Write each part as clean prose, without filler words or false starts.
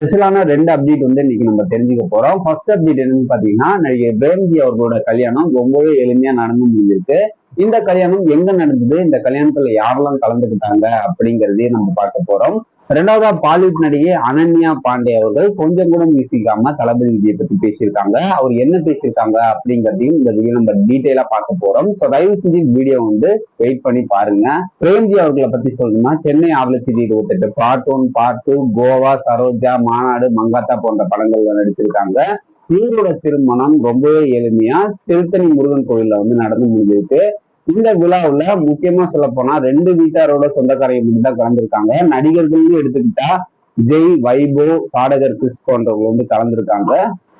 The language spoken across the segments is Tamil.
ஸ்பெஷலான 2 அப்டேட் வந்து இன்னைக்கு நம்ம தெரிஞ்சுக்க போறோம். ஃபர்ஸ்ட் அப்டேட் என்னன்னு பாத்தீங்கன்னா, நடிகர் பிரேம்ஜி அவர்களோட கல்யாணம் ரொம்பவே எளிமையா நடந்து முடிஞ்சிருக்கு. இந்த கல்யாணம் எங்க நடந்தது, இந்த கல்யாணத்துல யாரெல்லாம் கலந்துக்கிட்டாங்க அப்படிங்கறதையும் நம்ம பார்க்க போறோம். ரெண்டாவதா பாலிவுட் நடிகை அனன்யா பாண்டே அவர்கள் கொஞ்சம் கூட யோசிக்காம தளபதி விஜயை பத்தி பேசியிருக்காங்க. அவர் என்ன பேசியிருக்காங்க அப்படிங்கறதையும் இந்த வீடியோ நம்ம டீட்டெயிலா பார்க்க போறோம். ஸோ தயவு செஞ்சு வீடியோ வந்து வெயிட் பண்ணி பாருங்க. பிரேம்ஜி அவர்களை பத்தி சொல்லணும்னா, சென்னை 6,28,000 பார்ட் 1, பார்ட் 2, கோவா, சரோஜா, மாநாடு, மங்காத்தா போன்ற படங்கள்ல நடிச்சிருக்காங்க. இவரோட திருமணம் ரொம்பவே எளிமையா திருத்தணி முருகன் கோயில்ல வந்து நடந்து முடிஞ்சிருக்கு. இந்த விழாவுல முக்கியமா சொல்ல போனா 2 வீட்டாரோட சொந்தக்காரங்க மட்டும் தான் கலந்துருக்காங்க. நடிகர்கள்னு எடுத்துக்கிட்டா ஜெய், வைபவ், பாடகர் கிறிஸ் போன்றவங்க வந்து கலந்துருக்காங்க.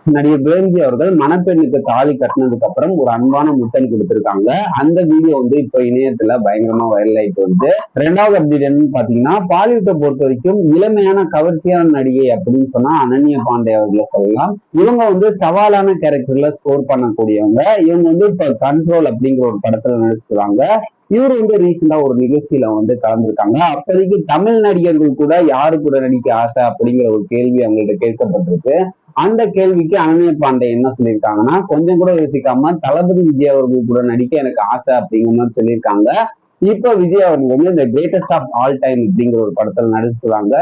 நடிகர் பிரேம்ஜி அவர்கள் மணப்பெண்ணுக்கு தாலி கட்டினதுக்கு அப்புறம் ஒரு அன்பான முத்தம் கொடுத்திருக்காங்க. அந்த வீடியோ வந்து இப்ப இணையத்துல பயங்கரமா வைரல் ஆயிட்டு வருது. ரெண்டாவது அப்டேட் என்னன்னு பாத்தீங்கன்னா, பாலிவுட்டை பொறுத்த வரைக்கும் இளமையான கவர்ச்சியான நடிகை அப்படின்னு சொன்னா அனன்யா பாண்டே அவர்களை சொல்லலாம். இவங்க வந்து சவாலான கேரக்டர்ல ஸ்கோர் பண்ணக்கூடியவங்க. இவங்க வந்து இப்ப கண்ட்ரோல் அப்படிங்கிற ஒரு படத்துல நடிச்சிருக்காங்க. இவர் வந்து ரீசெண்டா ஒரு நிகழ்ச்சியில வந்து கலந்துருக்காங்க. அப்போதைக்கு தமிழ் நடிகர்கள் கூட யாரு கூட நடிக்க ஆசை அப்படிங்கிற ஒரு கேள்வி அவங்கள்ட்ட கேட்கப்பட்டிருக்கு. அந்த கேள்விக்கு அனன்யா பாண்டே என்ன சொல்லியிருக்காங்கன்னா, கொஞ்சம் கூட யோசிக்காம தளபதி விஜய் அவர்கள் கூட நடிக்க எனக்கு ஆசை அப்படிங்கிற மாதிரி சொல்லியிருக்காங்க. இப்ப விஜய் அவர்கள் வந்து இந்த கிரேட்டஸ்ட் ஆஃப் ஆல் டைம் அப்படிங்கிற ஒரு படத்துல நடிச்சுருவாங்க.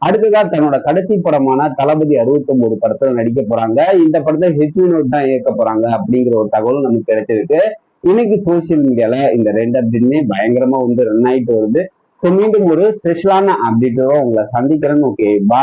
அடுத்ததா தன்னோட கடைசி படமான தளபதி 69 படத்துல நடிக்க போறாங்க. இந்த படத்தை ஹெச் வினோத் தான் இயக்க போறாங்க அப்படிங்கிற ஒரு தகவல் நமக்கு கிடைச்சிருக்கு. இன்னைக்கு சோசியல் மீடியால இந்த 2 அப்டேட்டுமே பயங்கரமா வந்து ரன் ஆயிட்டு வருது. ஸோ மீண்டும் ஒரு ஸ்பெஷலான அப்டேட்டோட உங்களை சந்திக்கிறேன்னு. ஓகே, பாய்.